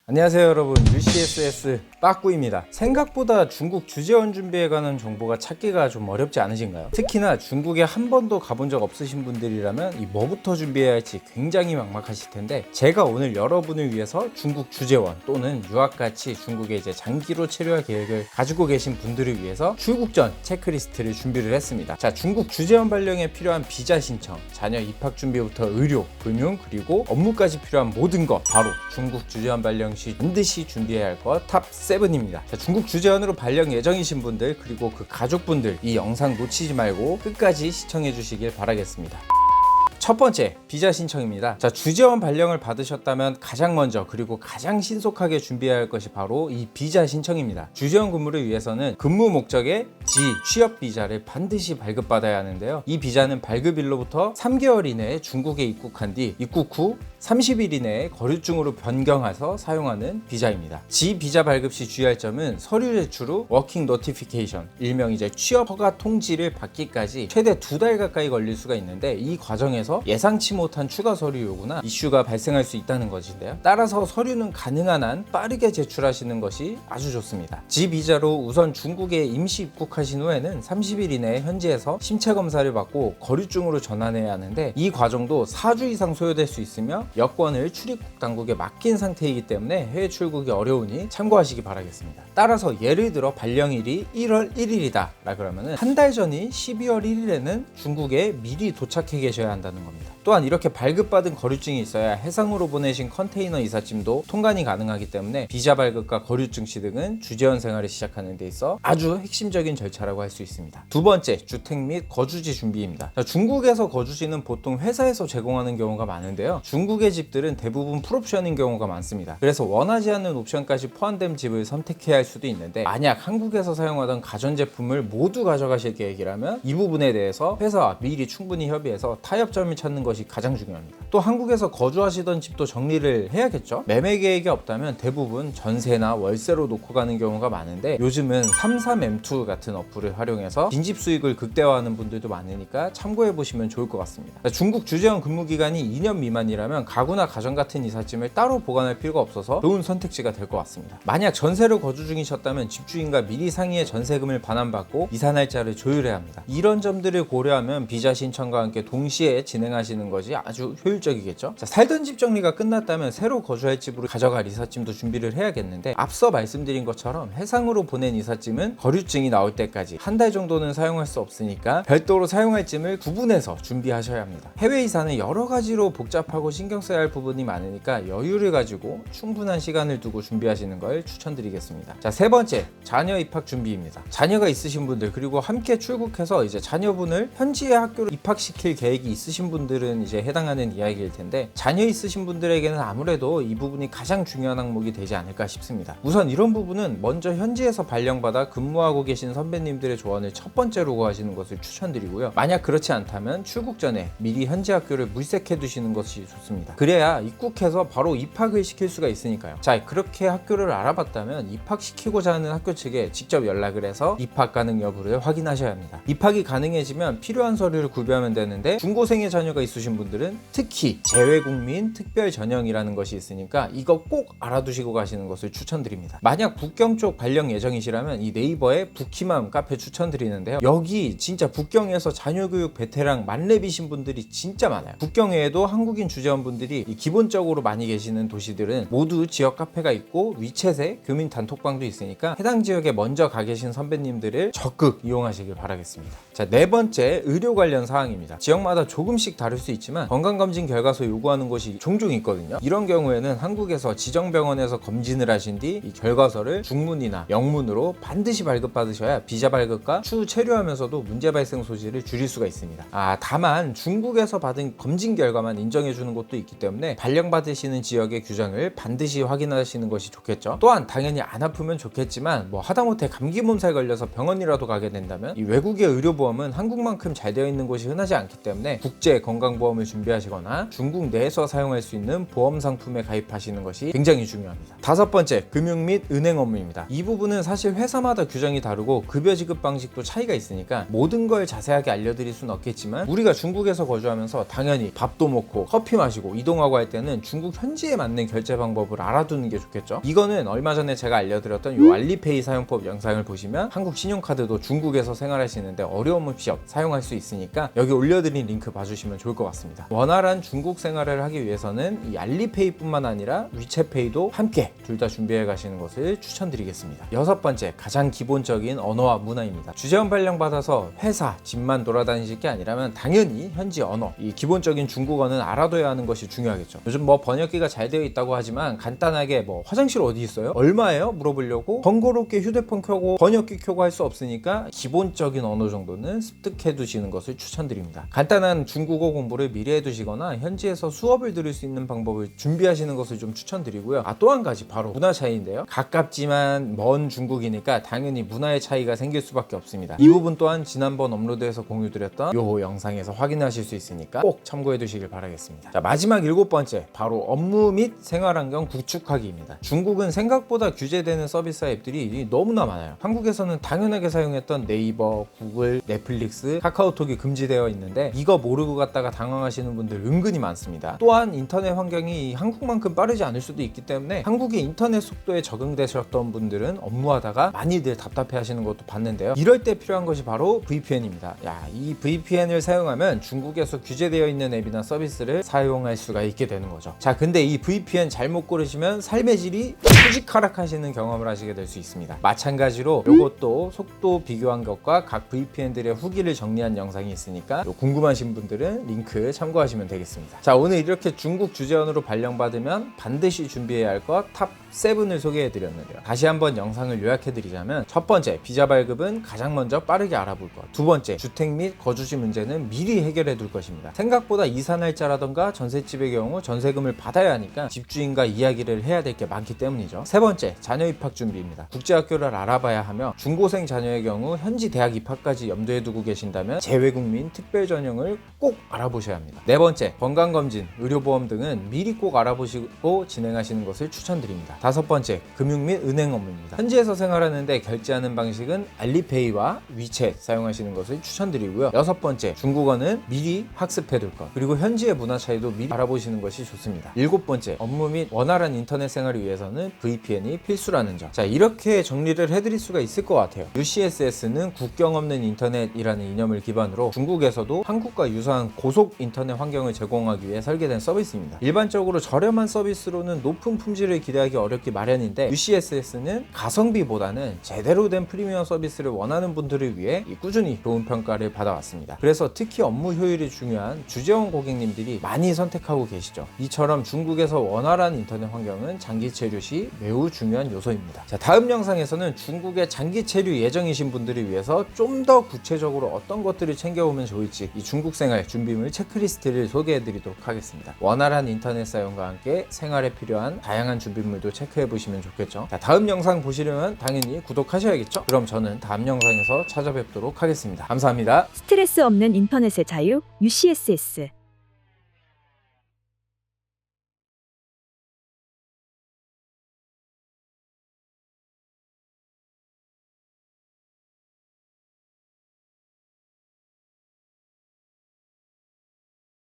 안녕하세요 여러분, UCSS 빠꾸입니다. 생각보다 중국 주재원 준비에 관한 정보가 찾기가 좀 어렵지 않으신가요? 특히나 중국에 한 번도 가본 적 없으신 분들이라면 이 뭐부터 준비해야 할지 굉장히 막막하실 텐데, 제가 오늘 여러분을 위해서 중국 주재원 또는 유학같이 중국에 이제 장기로 체류할 계획을 가지고 계신 분들을 위해서 출국 전 체크리스트를 준비를 했습니다. 자, 중국 주재원 발령에 필요한 비자 신청, 자녀 입학 준비부터 의료, 금융, 그리고 업무까지 필요한 모든 것, 바로 중국 주재원 발령 시 반드시 준비해야 할 것 탑 7입니다. 자, 중국 주재원으로 발령 예정이신 분들 그리고 그 가족분들, 이 영상 놓치지 말고 끝까지 시청해 주시길 바라겠습니다. 첫 번째, 비자 신청입니다. 자, 주재원 발령을 받으셨다면 가장 먼저 그리고 가장 신속하게 준비해야 할 것이 바로 이 비자 신청입니다. 주재원 근무를 위해서는 근무 목적의 취업 비자를 반드시 발급받아야 하는데요. 이 비자는 발급일로부터 3개월 이내에 중국에 입국한 뒤 입국 후 30일 이내에 거류증으로 변경해서 사용하는 비자입니다. 비자 발급 시 주의할 점은 서류 제출 후 워킹 노티피케이션, 일명 이제 취업 허가 통지를 받기까지 최대 2달 가까이 걸릴 수가 있는데, 이 과정에서 예상치 못한 추가 서류 요구나 이슈가 발생할 수 있다는 것인데요. 따라서 서류는 가능한 한 빠르게 제출하시는 것이 아주 좋습니다. 비자로 우선 중국에 임시 입국하신 후에는 30일 이내에 현지에서 심체 검사를 받고 거류증으로 전환해야 하는데, 이 과정도 4주 이상 소요될 수 있으며 여권을 출입국 당국에 맡긴 상태이기 때문에 해외 출국이 어려우니 참고하시기 바라겠습니다. 따라서 예를 들어 발령일이 1월 1일이다 라 그러면은 한 달 전인 12월 1일에는 중국에 미리 도착해 계셔야 한다는 겁니다. 또한 이렇게 발급받은 거류증이 있어야 해상으로 보내신 컨테이너 이삿짐도 통관이 가능하기 때문에 비자 발급과 거류증 시 등은 주재원 생활을 시작하는 데 있어 아주 핵심적인 절차라고 할 수 있습니다. 두 번째, 주택 및 거주지 준비입니다. 자, 중국에서 거주지는 보통 회사에서 제공하는 경우가 많은데요. 중국의 집들은 대부분 풀옵션인 경우가 많습니다. 그래서 원하지 않는 옵션까지 포함된 집을 선택해야 할 수도 있는데, 만약 한국에서 사용하던 가전제품을 모두 가져가실 계획이라면 이 부분에 대해서 회사와 미리 충분히 협의해서 타협점을 찾는 것이 가장 중요합니다. 또 한국에서 거주하시던 집도 정리를 해야겠죠? 매매 계획이 없다면 대부분 전세나 월세로 놓고 가는 경우가 많은데, 요즘은 33M2 같은 어플을 활용해서 빈집 수익을 극대화하는 분들도 많으니까 참고해보시면 좋을 것 같습니다. 중국 주재원 근무 기간이 2년 미만이라면 가구나 가전 같은 이삿짐을 따로 보관할 필요가 없어서 좋은 선택지가 될 것 같습니다. 만약 전세로 거주 중이셨다면 집주인과 미리 상의해 전세금을 반환받고 이사 날짜를 조율해야 합니다. 이런 점들을 고려하면 비자 신청과 함께 동시에 진행하시는 것이 아주 효율적이겠죠. 자, 살던 집 정리가 끝났다면 새로 거주할 집으로 가져갈 이삿짐도 준비를 해야겠는데, 앞서 말씀드린 것처럼 해상으로 보낸 이삿짐은 거류증이 나올 때까지 한 달 정도는 사용할 수 없으니까 별도로 사용할 짐을 구분해서 준비하셔야 합니다. 해외 이사는 여러 가지로 복잡하고 신경 써야 할 부분이 많으니까 여유를 가지고 충분한 시간을 두고 준비하시는 걸 추천드리겠습니다. 자, 세 번째, 자녀 입학 준비입니다. 자녀가 있으신 분들 그리고 함께 출국해서 이제 자녀분을 현지의 학교로 입학시킬 계획이 있으신 분들은 이제 해당하는 이야기일 텐데, 자녀 있으신 분들에게는 아무래도 이 부분이 가장 중요한 항목이 되지 않을까 싶습니다. 우선 이런 부분은 먼저 현지에서 발령받아 근무하고 계신 선배님들의 조언을 첫 번째로 구하시는 것을 추천드리고요. 만약 그렇지 않다면 출국 전에 미리 현지 학교를 물색해 두시는 것이 좋습니다. 그래야 입국해서 바로 입학을 시킬 수가 있으니까요. 자, 그렇게 학교를 알아봤다면 입학시키고자 하는 학교 측에 직접 연락을 해서 입학 가능 여부를 확인하셔야 합니다. 입학이 가능해지면 필요한 서류를 구비하면 되는데, 중고생의 자녀가 있으신 분들은 특히 재외국민 특별 전형이라는 것이 있으니까 이거 꼭 알아두시고 가시는 것을 추천드립니다. 만약 북경 쪽 발령 예정이시라면 이 네이버에 북희맘 카페 추천드리는데요. 여기 진짜 북경에서 자녀교육 베테랑 만렙이신 분들이 진짜 많아요. 북경 외에도 한국인 주재원분들이 기본적으로 많이 계시는 도시들은 모두 지역 카페가 있고 위챗에 교민 단톡방도 있으니까 해당 지역에 먼저 가 계신 선배님들을 적극 이용하시길 바라겠습니다. 자, 네 번째, 의료 관련 사항입니다. 지역마다 조금씩 다를 수 있지만 건강검진 결과서 요구하는 곳이 종종 있거든요. 이런 경우에는 한국에서 지정병원에서 검진을 하신 뒤 이 결과서를 중문이나 영문으로 반드시 발급받으셔야 비자 발급과 추후 체류하면서도 문제 발생 소지를 줄일 수가 있습니다. 다만 중국에서 받은 검진 결과만 인정해주는 곳도 있기 때문에 발령받으시는 지역의 규정을 반드시 확인하시는 것이 좋겠죠. 또한 당연히 안 아프면 좋겠지만 하다못해 감기 몸살 걸려서 병원이라도 가게 된다면 이 외국의 의료보험은 한국만큼 잘 되어 있는 곳이 흔하지 않기 때문에 국제 건강 질병보험을 준비하시거나 중국 내에서 사용할 수 있는 보험 상품에 가입하시는 것이 굉장히 중요합니다. 다섯 번째, 금융 및 은행 업무입니다. 이 부분은 사실 회사마다 규정이 다르고 급여 지급 방식도 차이가 있으니까 모든 걸 자세하게 알려드릴 수는 없겠지만, 우리가 중국에서 거주하면서 당연히 밥도 먹고 커피 마시고 이동하고 할 때는 중국 현지에 맞는 결제 방법을 알아두는 게 좋겠죠. 이거는 얼마 전에 제가 알려드렸던 이 알리페이 사용법 영상을 보시면 한국 신용카드도 중국에서 생활하시는데 어려움 없이 사용할 수 있으니까 여기 올려드린 링크 봐주시면 좋을 것 같습니다. 원활한 중국 생활을 하기 위해서는 이 알리페이뿐만 아니라 위챗페이도 함께 둘 다 준비해 가시는 것을 추천드리겠습니다. 여섯 번째, 가장 기본적인 언어와 문화입니다. 주재원 발령받아서 회사, 집만 돌아다니실 게 아니라면 당연히 현지 언어, 이 기본적인 중국어는 알아둬야 하는 것이 중요하겠죠. 요즘 뭐 번역기가 잘 되어 있다고 하지만 간단하게 뭐 화장실 어디 있어요? 얼마예요? 물어보려고 번거롭게 휴대폰 켜고 번역기 켜고 할 수 없으니까 기본적인 언어 정도는 습득해 두시는 것을 추천드립니다. 간단한 중국어 공부를 미리 해두시거나 현지에서 수업을 들을 수 있는 방법을 준비하시는 것을 좀 추천드리고요. 또 한 가지, 바로 문화 차이인데요. 가깝지만 먼 중국이니까 당연히 문화의 차이가 생길 수밖에 없습니다. 이 부분 또한 지난번 업로드해서 공유드렸던 요 영상에서 확인하실 수 있으니까 꼭 참고해 두시길 바라겠습니다. 자, 마지막 일곱 번째, 바로 업무 및 생활환경 구축하기입니다. 중국은 생각보다 규제되는 서비스 앱들이 너무나 많아요. 한국에서는 당연하게 사용했던 네이버, 구글, 넷플릭스, 카카오톡이 금지되어 있는데 이거 모르고 갔다가 당황하시는 분들 은근히 많습니다. 또한 인터넷 환경이 한국만큼 빠르지 않을 수도 있기 때문에 한국의 인터넷 속도에 적응되셨던 분들은 업무하다가 많이들 답답해 하시는 것도 봤는데요. 이럴 때 필요한 것이 바로 VPN입니다. 이 VPN을 사용하면 중국에서 규제되어 있는 앱이나 서비스를 사용할 수가 있게 되는 거죠. 자, 근데 이 VPN 잘못 고르시면 삶의 질이 후지카락하시는 경험을 하시게 될 수 있습니다. 마찬가지로 이것도 속도 비교한 것과 각 VPN들의 후기를 정리한 영상이 있으니까 궁금하신 분들은 링크 참고하시면 되겠습니다. 자, 오늘 이렇게 중국 주재원으로 발령받으면 반드시 준비해야 할 것 탑 7을 소개해 드렸는데요. 다시 한번 영상을 요약해 드리자면, 첫 번째, 비자 발급은 가장 먼저 빠르게 알아볼 것. 두 번째, 주택 및 거주지 문제는 미리 해결해 둘 것입니다. 생각보다 이사 날짜라던가 전셋집의 경우 전세금을 받아야 하니까 집주인과 이야기를 해야 될 게 많기 때문이죠. 세 번째, 자녀 입학 준비입니다. 국제학교를 알아봐야 하며 중고생 자녀의 경우 현지 대학 입학까지 염두에 두고 계신다면 재외국민 특별 전형을 꼭 알아보셔야 합니다. 네 번째, 건강검진, 의료보험 등은 미리 꼭 알아보시고 진행하시는 것을 추천드립니다. 다섯 번째, 금융 및 은행 업무입니다. 현지에서 생활하는데 결제하는 방식은 알리페이와 위챗 사용하시는 것을 추천드리고요. 여섯 번째, 중국어는 미리 학습해 둘 것, 그리고 현지의 문화 차이도 미리 알아보시는 것이 좋습니다. 일곱 번째, 업무 및 원활한 인터넷 생활을 위해서는 VPN이 필수라는 점. 자, 이렇게 정리를 해드릴 수가 있을 것 같아요. UCSS는 국경 없는 인터넷이라는 이념을 기반으로 중국에서도 한국과 유사한 고속 인터넷 환경을 제공하기 위해 설계된 서비스입니다. 일반적으로 저렴한 서비스로는 높은 품질을 기대하기 어렵기 마련인데, UCSS는 가성비보다는 제대로 된 프리미엄 서비스를 원하는 분들을 위해 꾸준히 좋은 평가를 받아왔습니다. 그래서 특히 업무 효율이 중요한 주재원 고객님들이 많이 선택하고 계시죠. 이처럼 중국에서 원활한 인터넷 환경은 장기 체류 시 매우 중요한 요소입니다. 자, 다음 영상에서는 중국에 장기 체류 예정이신 분들을 위해서 좀 더 구체적으로 어떤 것들을 챙겨오면 좋을지, 이 중국 생활 준비물 체크리스트를 소개해 드리도록 하겠습니다. 원활한 인터넷 사용과 함께 생활에 필요한 다양한 준비물도 체크해 보시면 좋겠죠. 자, 다음 영상 보시려면 당연히 구독하셔야겠죠. 그럼 저는 다음 영상에서 찾아뵙도록 하겠습니다. 감사합니다. 스트레스 없는 인터넷의 자유 UCSS